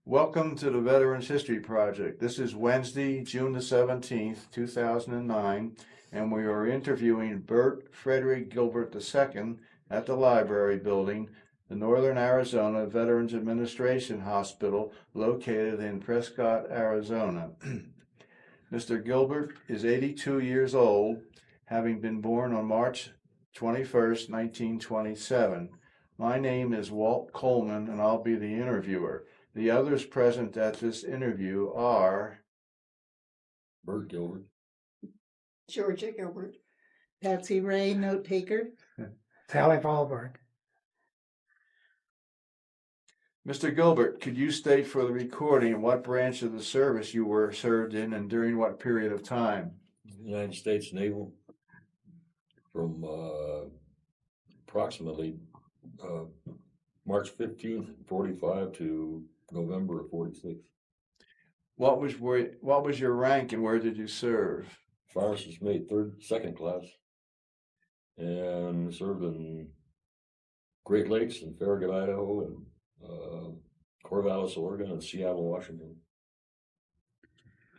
Welcome to the Veterans History Project. This is Wednesday, June the 17th, 2009, and we are interviewing Bert Frederick Gilbert II at the Library Building, the Northern Arizona Veterans Administration Hospital located in Prescott, Arizona. Mr. Gilbert is 82 years old, having been born on March 21st, 1927. My name is Walt Coleman, and I'll be the interviewer. The others present at this interview are Bert Gilbert, Georgia Gilbert, Patsy Ray, note taker. Sally Fallberg. Mr. Gilbert. Could you state for the recording what branch of the service you were served in and during what period of time? United States Naval, from approximately March 15th, 45 to November of 46. What was your rank and where did you serve? Firearms mate, second class, and served in Great Lakes and Farragut, Idaho, and Corvallis, Oregon, and Seattle, Washington.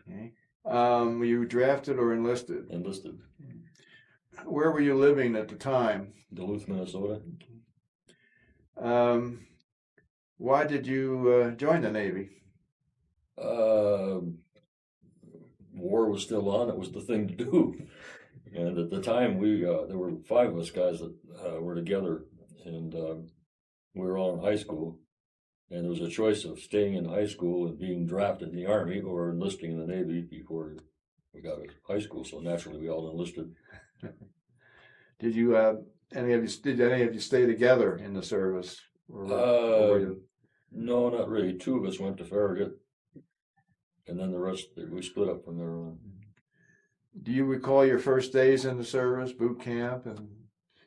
Okay. Were you drafted or enlisted? Enlisted. Where were you living at the time? Duluth, Minnesota. Why did you join the Navy? War was still on. It was the thing to do. And at the time, there were five of us guys that were together, and we were all in high school. And there was a choice of staying in high school and being drafted in the Army or enlisting in the Navy before we got to high school. So naturally, we all enlisted. Did any of you stay together in the service? No, not really. Two of us went to Farragut, and then the rest we split up from there on. Do you recall your first days in the service, boot camp, and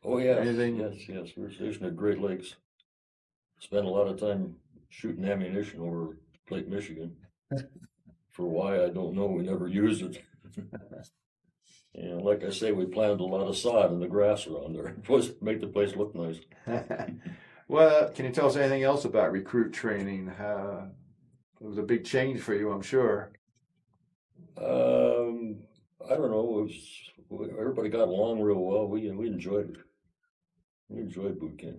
Oh yeah, anything? yes. We were stationed at Great Lakes. Spent a lot of time shooting ammunition over Lake Michigan. For why, I don't know. We never used it. And like I say, we planted a lot of sod in the grass around there. It was to make the place look nice. Well, can you tell us anything else about recruit training? It was a big change for you, I'm sure. I don't know. Everybody got along real well. We enjoyed it. We enjoyed boot camp.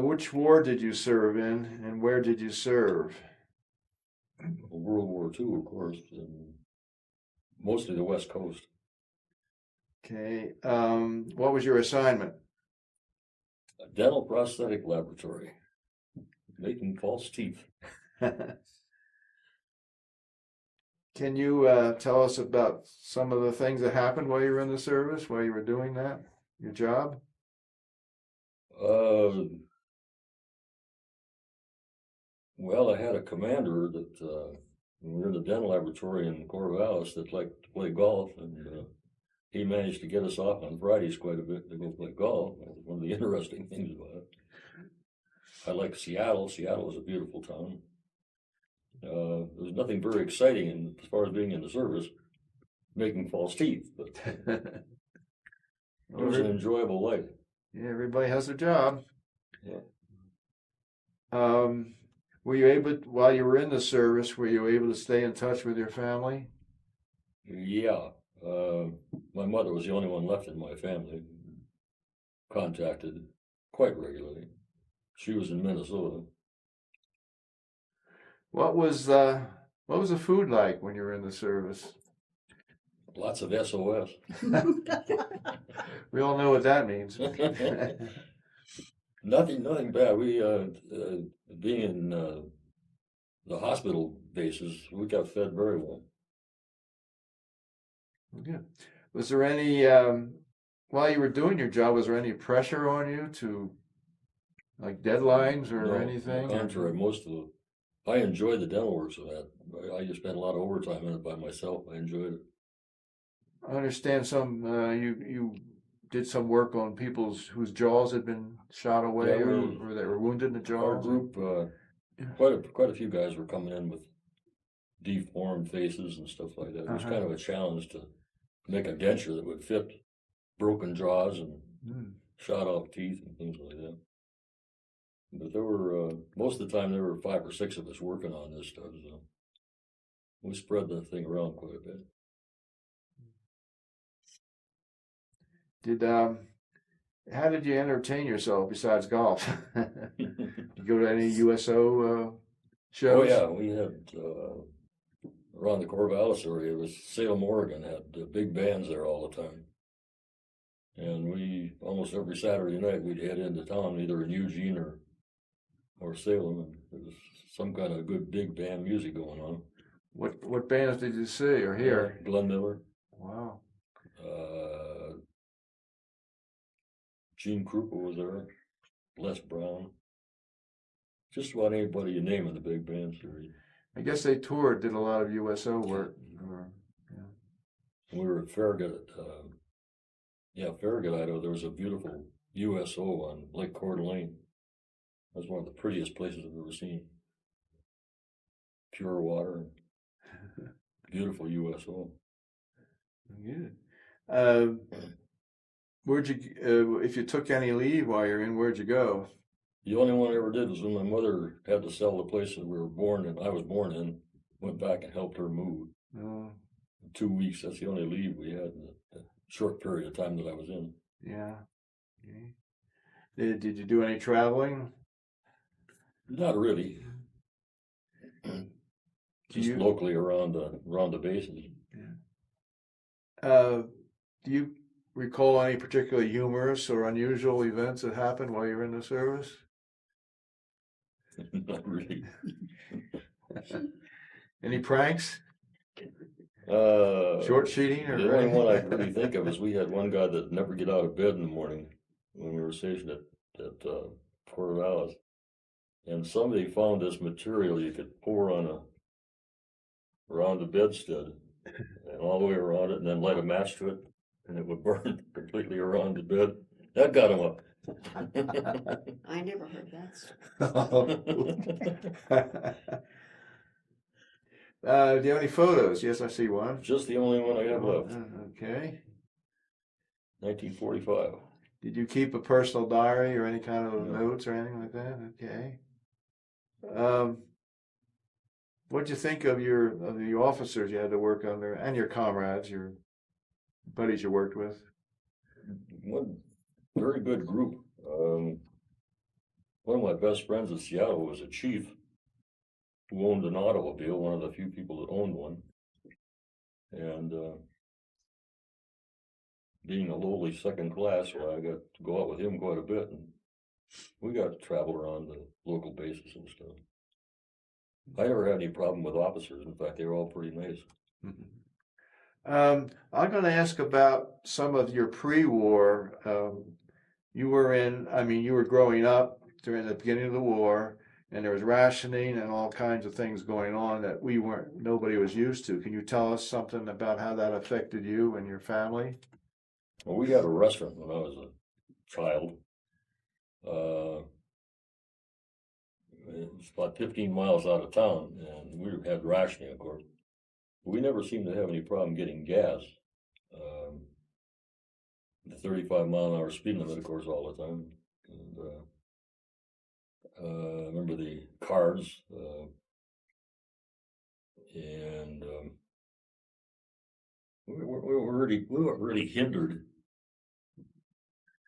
Which war did you serve in, and where did you serve? World War II, of course, and mostly the West Coast. Okay. What was your assignment? A dental prosthetic laboratory, making false teeth. Can you tell us about some of the things that happened while you were in the service, while you were doing that, your job? Well, I had a commander that when we were in the dental laboratory in Corvallis that liked to play golf, and he managed to get us off on Fridays quite a bit to go play golf. That was one of the interesting things about it. I like Seattle. Seattle was a beautiful town. There was nothing very exciting as far as being in the service, making false teeth, but it was an enjoyable life. Yeah, everybody has their job. Yeah. Were you able, while you were in the service, were you able to stay in touch with your family? Yeah. My mother was the only one left in my family. Contacted quite regularly. She was in Minnesota. What was the food like when you were in the service? Lots of SOS. We all know what that means. Nothing bad. We being in the hospital bases, we got fed very well. Yeah. Was there any while you were doing your job, was there any pressure on you to like deadlines or No, anything? on the contrary, I enjoyed the dental work, so that I just spent a lot of overtime in it by myself. I enjoyed it. I understand you did some work on whose jaws had been shot away, Yeah, or they were wounded in the jaws. Our group, quite a few guys were coming in with deformed faces and stuff like that. It was kind of a challenge to make a denture that would fit broken jaws and shot off teeth and things like that. But there were, most of the time, there were 5 or 6 of us working on this stuff, so we spread the thing around quite a bit. How did you entertain yourself besides golf? You go to any USO shows? Oh yeah, we had around the Corvallis area, it was Salem, Oregon, had big bands there all the time. And we, almost every Saturday night, we'd head into town, either in Eugene or Salem, and there was some kind of good big band music going on. What bands did you see or hear? Glenn Miller, Wow. Gene Krupa was there, Les Brown, just about anybody you name in the big bands there. I guess they toured, did a lot of USO work. We were at Farragut, Farragut, Idaho. There was a beautiful USO on Lake Coeur d'Alene. That was one of the prettiest places I've ever seen. Pure water, beautiful USO. Good. Where'd you, if you took any leave while you're in, where'd you go? The only one I ever did was when my mother had to sell the place that we were born in. I was born in. Went back and helped her move. Oh, 2 weeks. That's the only leave we had in the short period of time that I was in. yeah. Okay. Did you do any traveling? Not really. Just locally around the bases. Do you recall any particularly humorous or unusual events that happened while you were in the service? Not really. Any pranks? Uh, Short sheeting or The only anything? one I can really think of is we had one guy that never get out of bed in the morning when we were stationed at Corvallis, and somebody found this material you could pour around the bedstead and all the way around it, and then light a match to it, and it would burn completely around the bed. That got him up. I never heard that. Do you have any photos? Yes, I see one. Just the only one I have left. Okay. 1945. Did you keep a personal diary or any kind of No. notes or anything like that? Okay. What'd you think of the officers you had to work under and your comrades, your buddies you worked with? One very good group. One of my best friends in Seattle was a chief who owned an automobile, one of the few people that owned one. And being a lowly second class, well, I got to go out with him quite a bit, and we got to travel around the local bases and stuff. I never had any problem with officers. In fact, they were all pretty nice. I'm going to ask about some of your pre-war. You were growing up during the beginning of the war, and there was rationing and all kinds of things going on that nobody was used to. Can you tell us something about how that affected you and your family? Well, we had a restaurant when I was a child. It was about 15 miles out of town, and we had rationing, of course. We never seemed to have any problem getting gas. The 35-mile-an-hour speed limit, of course, all the time. And I remember the cards, and we weren't really hindered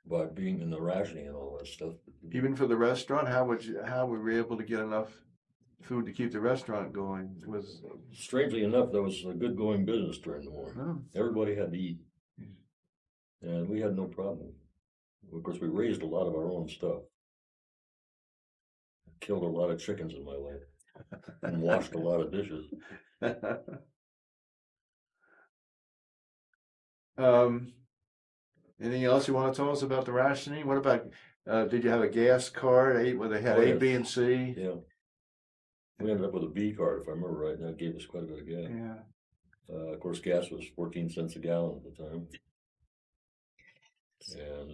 by being in the rationing and all that stuff. Even for the restaurant, how were we able to get enough food to keep the restaurant going? Strangely enough, there was a good going business during the war. Oh. Everybody had to eat, and we had no problem. Of course, we raised a lot of our own stuff. Killed a lot of chickens in my life, and washed a lot of dishes. Anything else you want to tell us about the rationing? What about, did you have a gas card, where they had Oh, A, yes. B, and C? Yeah. We ended up with a B card, if I remember right, and that gave us quite a bit of gas. Yeah. Of course, gas was 14 cents a gallon at the time. And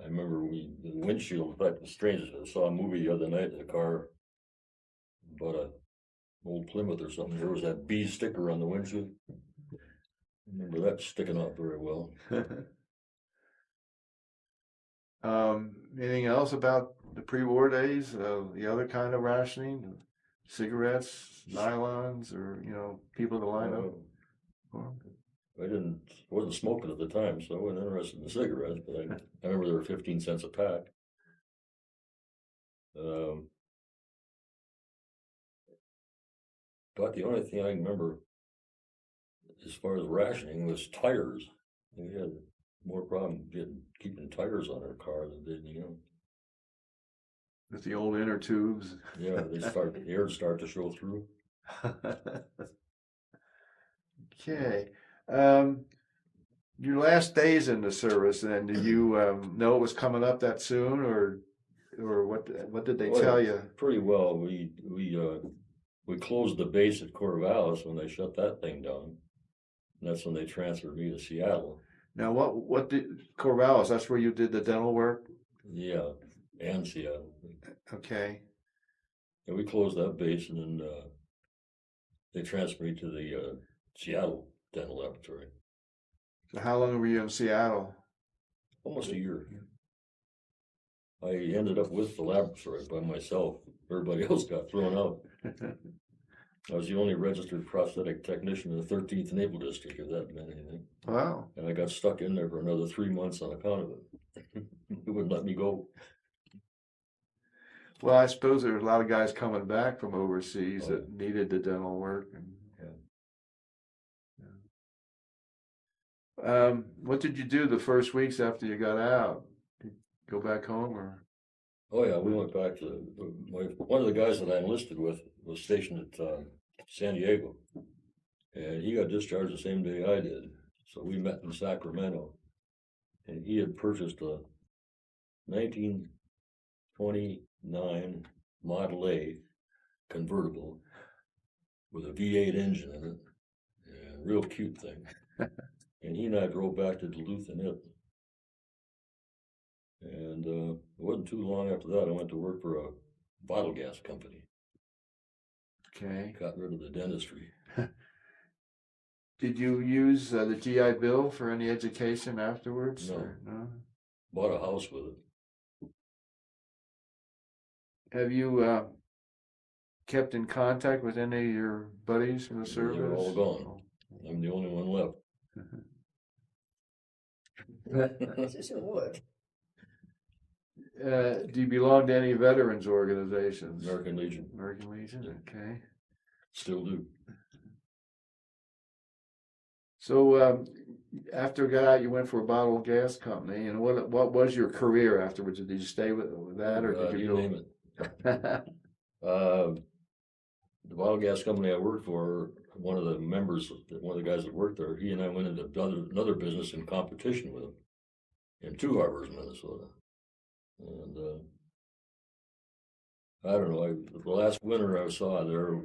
I remember the windshield, in fact, the strangest, I saw a movie the other night in a car, bought a old Plymouth or something. There was that B sticker on the windshield. I remember that sticking out very well. Anything else about the pre-war days? The other kind of rationing, cigarettes, nylons, or people to line up. for? Wasn't smoking at the time, so I wasn't interested in cigarettes, but I remember they were 15 cents a pack. But the only thing I can remember as far as rationing was tires. We had more problem keeping tires on our car than did anything else. With the old inner tubes. Yeah, the air would start to show through. Okay. Your last days in the service, then, did you know it was coming up that soon, or what did they tell you? Pretty well. We closed the base at Corvallis when they shut that thing down. And that's when they transferred me to Seattle. Now, what did Corvallis? That's where you did the dental work. Yeah, and Seattle. Okay. And we closed that base, and then they transferred me to the Seattle Dental Laboratory. So how long were you in Seattle? Almost a year. I ended up with the laboratory by myself. Everybody else got thrown out. I was the only registered prosthetic technician in the 13th Naval District, if that meant anything. Wow. And I got stuck in there for another 3 months on account of it. It wouldn't let me go. Well, I suppose there were a lot of guys coming back from overseas Oh. that needed the dental work. What did you do the first weeks after you got out? Did you go back home, or? Oh yeah, we went back to one of the guys that I enlisted with was stationed at San Diego, and he got discharged the same day I did. So we met in Sacramento, and he had purchased a 1929 Model A convertible with a V8 engine in it, and a real cute thing. And he and I drove back to Duluth in it. And it wasn't too long after that, I went to work for a bottle gas company. Okay. Got rid of the dentistry. Did you use the GI Bill for any education afterwards? No. Or no? Bought a house with it. Have you kept in contact with any of your buddies from the service? They're all gone. I'm the only one left. This is a wood. Do you belong to any veterans organizations? American Legion. American Legion, okay. Still do. So after you got out, you went for a bottle gas company, and what was your career afterwards? Did you stay with that, or did you go? Name it. The bottle gas company I worked for, one of the guys that worked there, he and I went into another business in competition with him in Two Harbors, Minnesota. And I don't know, the last winter I saw there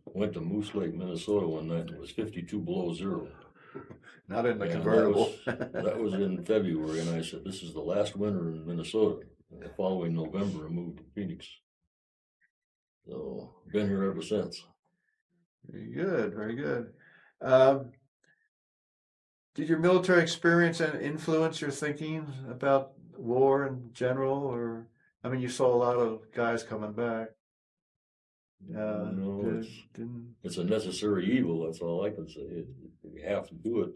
went to Moose Lake, Minnesota one night, and it was 52 below zero. Not in the And convertible. That was in February, and I said, this is the last winter in Minnesota. And the following November, I moved to Phoenix. So, been here ever since. Very good, very good. Did your military experience influence your thinking about war in general, or I mean, you saw a lot of guys coming back. No, it's a necessary evil. That's all I can say. We have to do it.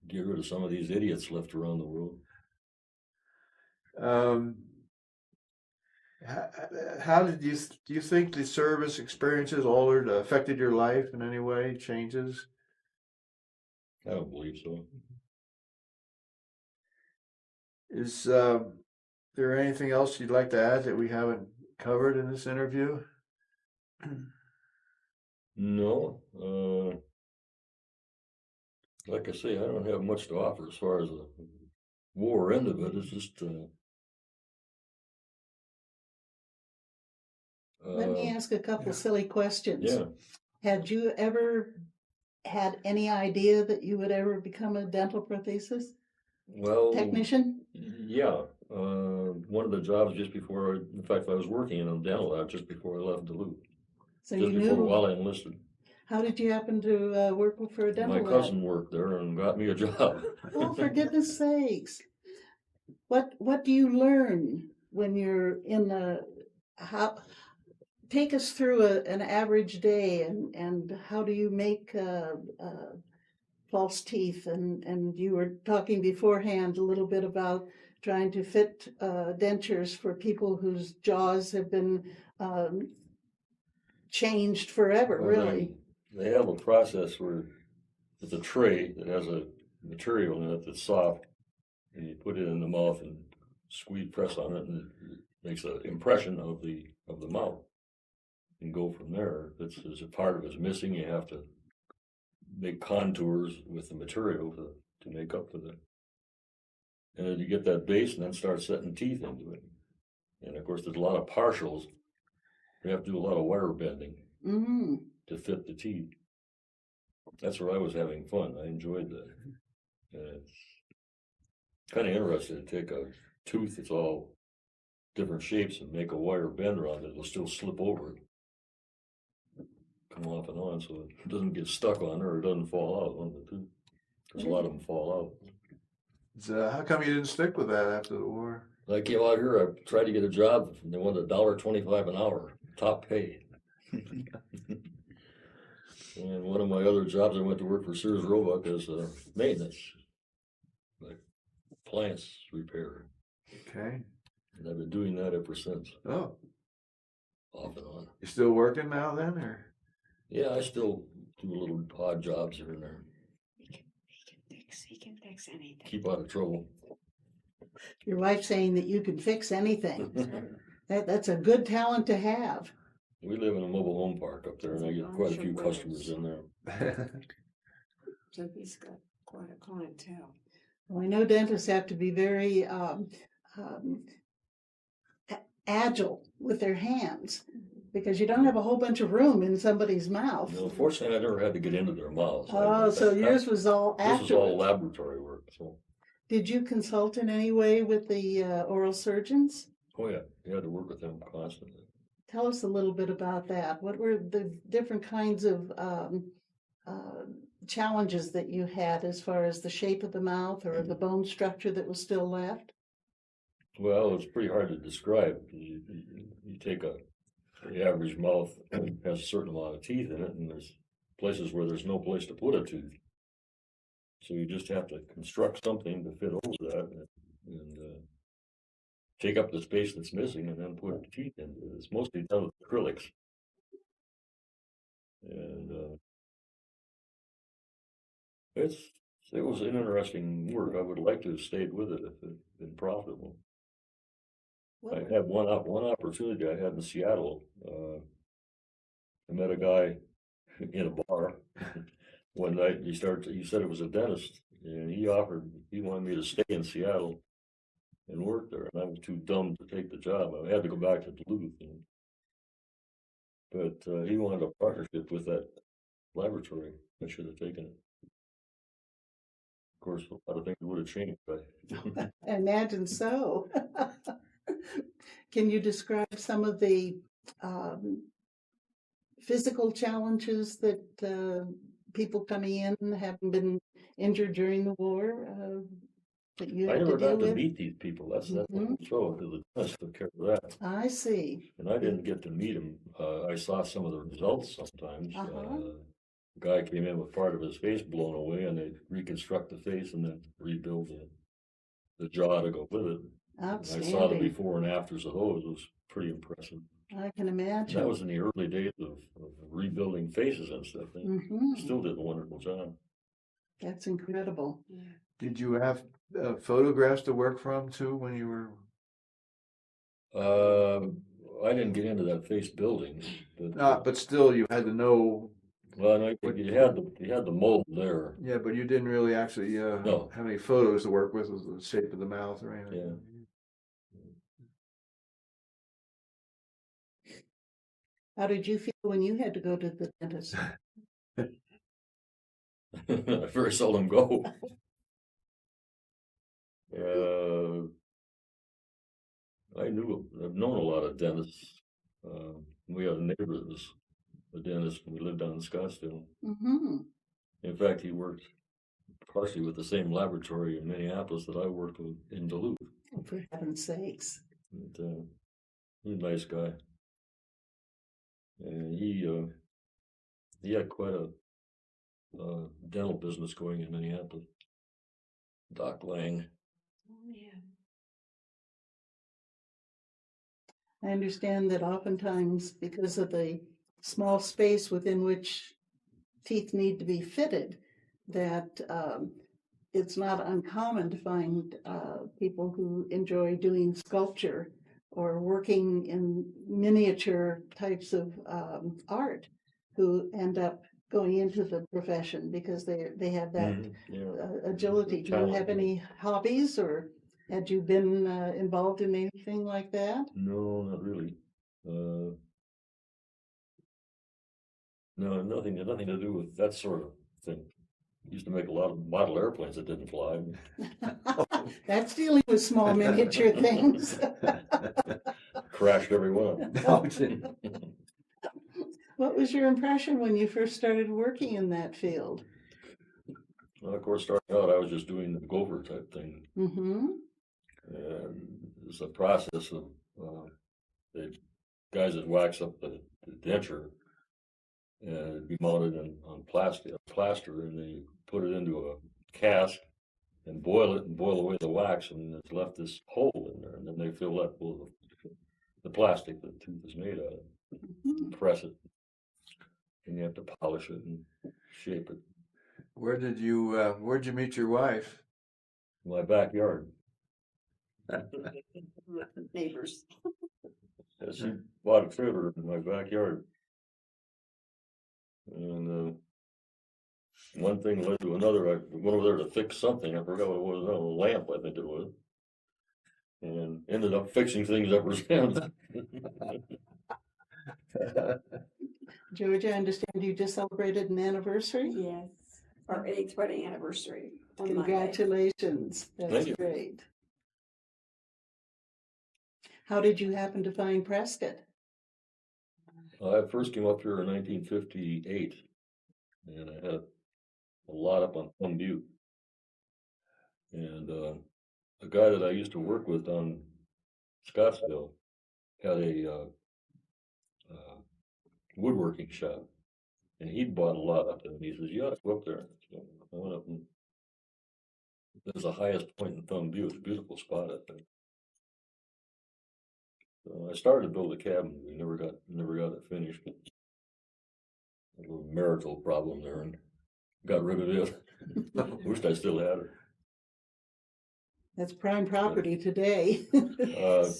Get rid of some of these idiots left around the world. How do you think the service experiences affected your life in any way? Changes? I don't believe so. Is there anything else you'd like to add that we haven't covered in this interview? No. Like I say, I don't have much to offer as far as the war end of it. It's just. Let me ask a couple silly questions. Yeah. Had you ever had any idea that you would ever become a dental prosthesis Well, technician? Yeah. One of the jobs just before, in fact, I was working in a dental lab just before I left Duluth. So Just you before, knew. while I enlisted. How did you happen to work for a dental My lab? cousin worked there and got me a job. Oh, for goodness sakes. What do you learn when you're in the how? Take us through an average day, and how do you make false teeth? And you were talking beforehand a little bit about trying to fit dentures for people whose jaws have been changed forever, Well, really. they have a process where it's a tray that has a material in it that's soft, and you put it in the mouth and squeeze, press on it, and it makes an impression of the mouth, and go from there. If there's a part of it's missing, you have to make contours with the material to make up for that. And then you get that base, and then start setting teeth into it. And of course, there's a lot of partials. You have to do a lot of wire bending Mm. to fit the teeth. That's where I was having fun. I enjoyed that. And it's kind of interesting to take a tooth that's all different shapes and make a wire bend around it. It'll still slip over, come off and on, so it doesn't get stuck on there or it doesn't fall out. One of the two. Because a lot of them fall out. So how come you didn't stick with that after the war? I came out here, I tried to get a job, and they wanted $1.25 an hour, top pay. And one of my other jobs, I went to work for Sears Roebuck as maintenance, like appliance repair. Okay. And I've been doing that ever since, Oh, off and on. you still working now then, or? Yeah, I still do little odd jobs here and there, He can fix anything. keep out of trouble. Your wife saying that you can fix anything. That's a good talent to have. We live in a mobile home park up there, and I get quite a few customers in there. So he's got quite a clientele. Well, I know dentists have to be very agile with their hands because you don't have a whole bunch of room in somebody's mouth. You know, fortunately, I never had to get into their mouths. Oh, so yours was all This was all afterwards. laboratory work. So, Did you consult in any way with the oral surgeons? oh yeah, you had to work with them constantly. Tell us a little bit about that. What were the different kinds of challenges that you had as far as the shape of the mouth or the bone structure that was still left? Well, it's pretty hard to describe. You take the average mouth has a certain amount of teeth in it, and there's places where there's no place to put a tooth. So you just have to construct something to fit over that and take up the space that's missing and then put the teeth into it. It's mostly done with acrylics. And it was an interesting work. I would like to have stayed with it if it had been profitable. What I had one opportunity I had in Seattle. I met a guy in a bar one night. He said it was a dentist, and he wanted me to stay in Seattle and work there, and I was too dumb to take the job. I had to go back to Duluth, but he wanted a partnership with that laboratory. I should have taken it. Of course, a lot of things would have changed. But I imagine so. Can you describe some of the physical challenges that people coming in having been injured during the war that you I had never to deal got to with? meet these people. That's the Mhm. whole show, because the dentist took care of that. I see. And I didn't get to meet him. I saw some of the results sometimes. Uh-huh. The guy came in with part of his face blown away, and they reconstruct the face and then rebuild the jaw to go with it. And I saw the Outstanding. before and afters of those. It was pretty impressive. I can And that imagine. was in the early days of rebuilding faces and stuff. They Mhm. still did a wonderful job. That's incredible. Yeah. Did you have photographs to work from too when you were? I didn't get into that face building, But still, you had to know. well, no, you had the mold there. Yeah, but you didn't really actually No. have any photos to work with the shape of the mouth or anything. Yeah. How did you feel when you had to go to the dentist? I very seldom go. I've known a lot of dentists. We had a neighbor that was a dentist when we lived down in Scottsdale. Mm-hmm. In fact, he worked partially with the same laboratory in Minneapolis that I worked with in Duluth. Oh, for heaven's sakes. But, he's a nice guy. And he had quite a dental business going in Minneapolis. Doc Lang. Oh, yeah. I understand that oftentimes, because of the small space within which teeth need to be fitted, that it's not uncommon to find people who enjoy doing sculpture or working in miniature types of art who end up going into the profession because they have that Yeah. agility. Do you Talent, have yeah. any hobbies, or had you been involved in anything like that? No, not really. No, nothing to do with that sort of thing. Used to make a lot of model airplanes that didn't fly. That's dealing with small miniature things. Crashed every one. No, it didn't. What was your impression when you first started working in that field? Well, of course, starting out, I was just doing the Gopher type thing. Mm-hmm. And it's a process of the guys that wax up the denture and it'd be mounted on plaster, and they put it into a cask and boil it and boil away the wax, and it's left this hole in there, and then they fill that full of the plastic the tooth is made out of, Mm-hmm. press it, and you have to polish it and shape it. Where'd you meet your wife? In my backyard. Neighbors. Yeah, she bought a trailer in my backyard. And one thing led to another. I went over there to fix something. I forgot what it was. A lamp, I think it was. And ended up fixing things ever since. George, I understand you just celebrated an anniversary. Yes. Our 8th wedding anniversary on Monday. Congratulations. That's Thank you. great. How did you happen to find Prescott? I first came up here in 1958, and I had a lot up on Plum Butte. And a guy that I used to work with on Scottsdale had a woodworking shop, and he'd bought a lot up there. And he says, "You ought to go up there." So I went up, and it was the highest point in Plum Butte. It's a beautiful spot up there. So I started to build a cabin. We never got it finished. A little marital problem there, and got rid of it. Wished I still had it. That's prime property today. Not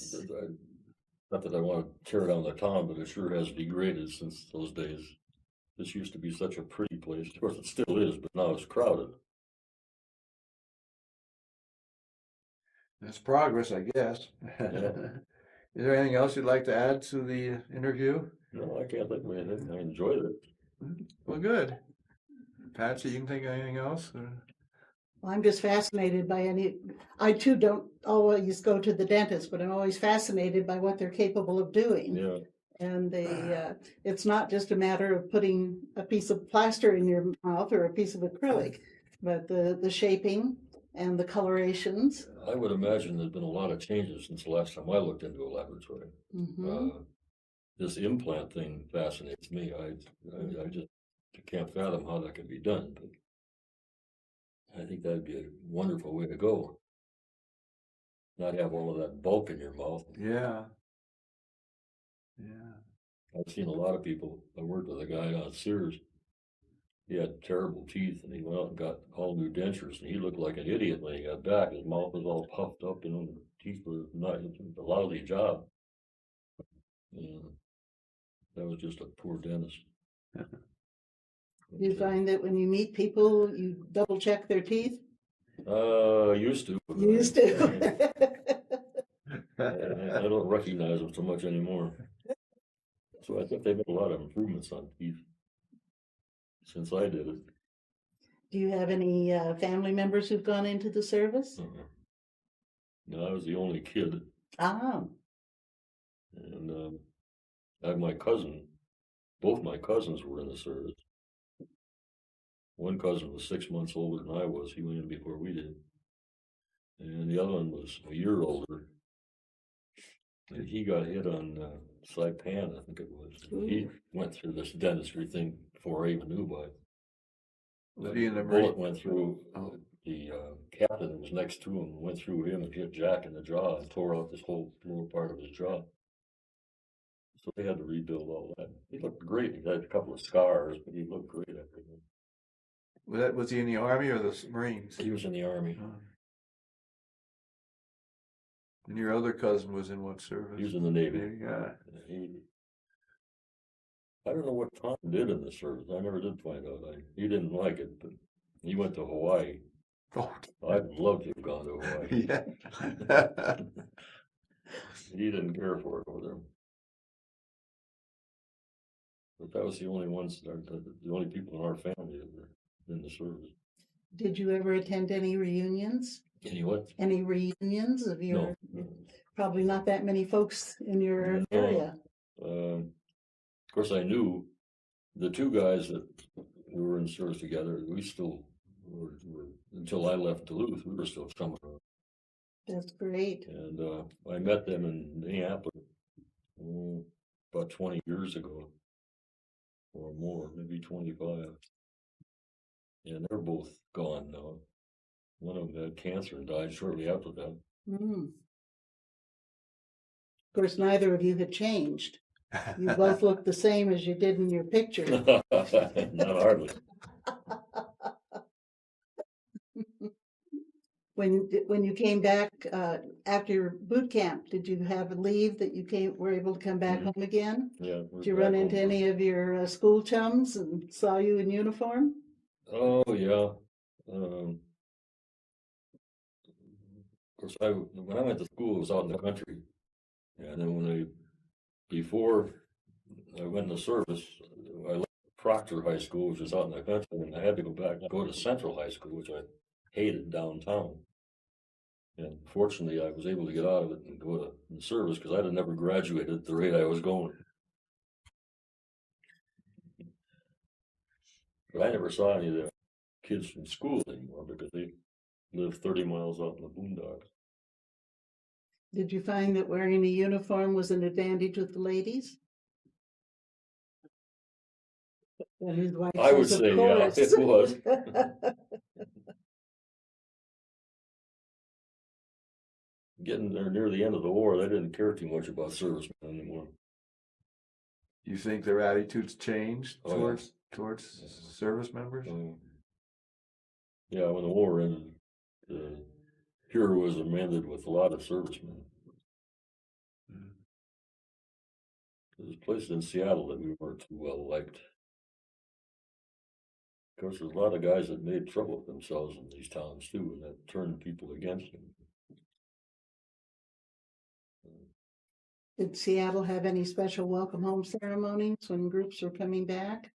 that I want to tear down the town, but it sure has degraded since those days. This used to be such a pretty place. Of course, it still is, but now it's crowded. That's progress, I guess. Yeah. Is there anything else you'd like to add to the interview? No, I can't think of anything. I enjoyed it. Well, good. Patsy, you can think of anything else? Or? Well, I'm just fascinated by I too don't always go to the dentist, but I'm always fascinated by what they're capable of doing. Yeah. And it's not just a matter of putting a piece of plaster in your mouth or a piece of acrylic, but the shaping and the colorations. I would imagine there's been a lot of changes since the last time I looked into a laboratory. Mm-hmm. This implant thing fascinates me. I just can't fathom how that could be done, but I think that'd be a wonderful way to go. Not have all of that bulk in your mouth. Yeah. Yeah. I've seen a lot of people. I worked with a guy on Sears. He had terrible teeth, and he went out and got all new dentures, and he looked like an idiot when he got back. His mouth was all puffed up, the teeth were not a lousy job. And that was just a poor dentist. Do you find that when you meet people, you double check their teeth? Used to. You used to. I don't recognize them so much anymore. So I think they've made a lot of improvements on teeth since I did it. Do you have any family members who've gone into the service? No, I was the only kid. Ah. And I have my cousin. Both my cousins were in the service. One cousin was 6 months older than I was. He went in before we did. And the other one was a year older. And he got hit on Saipan, I think it was. He went through this dentistry thing before I even knew about it. Was he in the bullet Marine? went through the captain that was next to him, went through him and hit Jack in the jaw and tore out this whole lower part of his jaw. So they had to rebuild all that. He looked great. He had a couple of scars, but he looked great after that. Was he in the Army or the Marines? He was in the Army. And your other cousin was in what service? He was in the Navy. Yeah. I don't know what Tom did in the service. I never did find out. He didn't like it, but he went to Hawaii. Oh. I'd love to have gone to Hawaii. Yeah. He didn't care for it over there. But that was the only ones, the only people in our family that were in the service. Did you ever attend any reunions? Anyway, Any reunions of your, no. probably not that many folks in your No. area? Of course, I knew the two guys that we were in service together. We still were until I left Duluth, we were still coming around. That's great. And I met them in Minneapolis about 20 years ago or more, maybe 25. And they're both gone now. One of them had cancer and died shortly after that. Mm. Of course, neither of you had changed. You both look the same as you did in your picture. Not hardly. When you came back after your boot camp, did you have a leave that you were able to come back Mhm. home again? Yeah. Did you run into any of your school chums and saw you in uniform? Oh yeah. Of course, when I went to school, it was out in the country, and then before I went into service, I left Proctor High School, which was out in the country, and I had to go back and go to Central High School, which I hated downtown. And fortunately, I was able to get out of it and go to the service because I'd have never graduated at the rate I was going. But I never saw any of the kids from school anymore because they lived 30 miles out in the boondocks. Did you find that wearing a uniform was an advantage with the ladies? And his wife I would says, say, of yeah, course. it was. Getting there near the end of the war, they didn't care too much about servicemen anymore. You think their attitudes changed Oh, yeah. towards service members? Yeah, when the war ended, the heroism ended with a lot of servicemen. There's places in Seattle that we weren't too well liked. Of course, there's a lot of guys that made trouble with themselves in these towns too, and that turned people against them. Did Seattle have any special welcome home ceremonies when groups were coming back,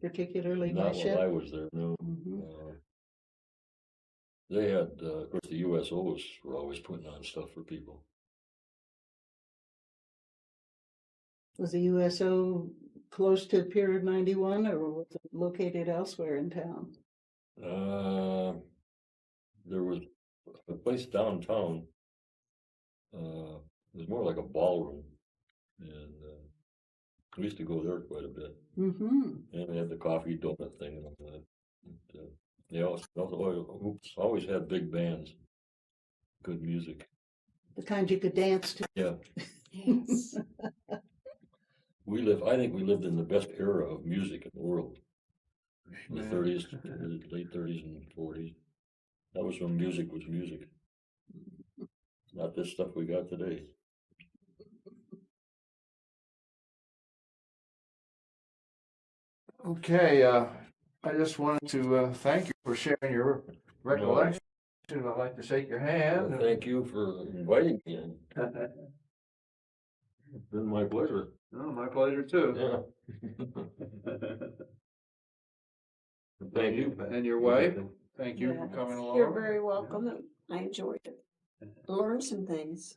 particularly by Not while ship? I was there, no. Mhm. They had, of course, the USOs were always putting on stuff for people. Was the USO close to Pier 91 or was it located elsewhere in town? There was a place downtown. It was more like a ballroom, and we used to go there quite a bit. Mm-hmm. And they had the coffee donut thing and all that. And, they always had big bands, good music. The kind you could dance to. Yeah, Yes. I think we lived in the best era of music in the world. The Yeah. 30s, late 30s and 40s. That was when music was music. Not this stuff we got today. Okay, I just wanted to thank you for sharing your recollection. I'd like to shake your hand. Well, thank you for inviting me in. It's been my pleasure. Oh, my pleasure too. Yeah. Thank you. And your wife, thank you for Yes, coming along. You're very welcome. I enjoyed it. Learned some things.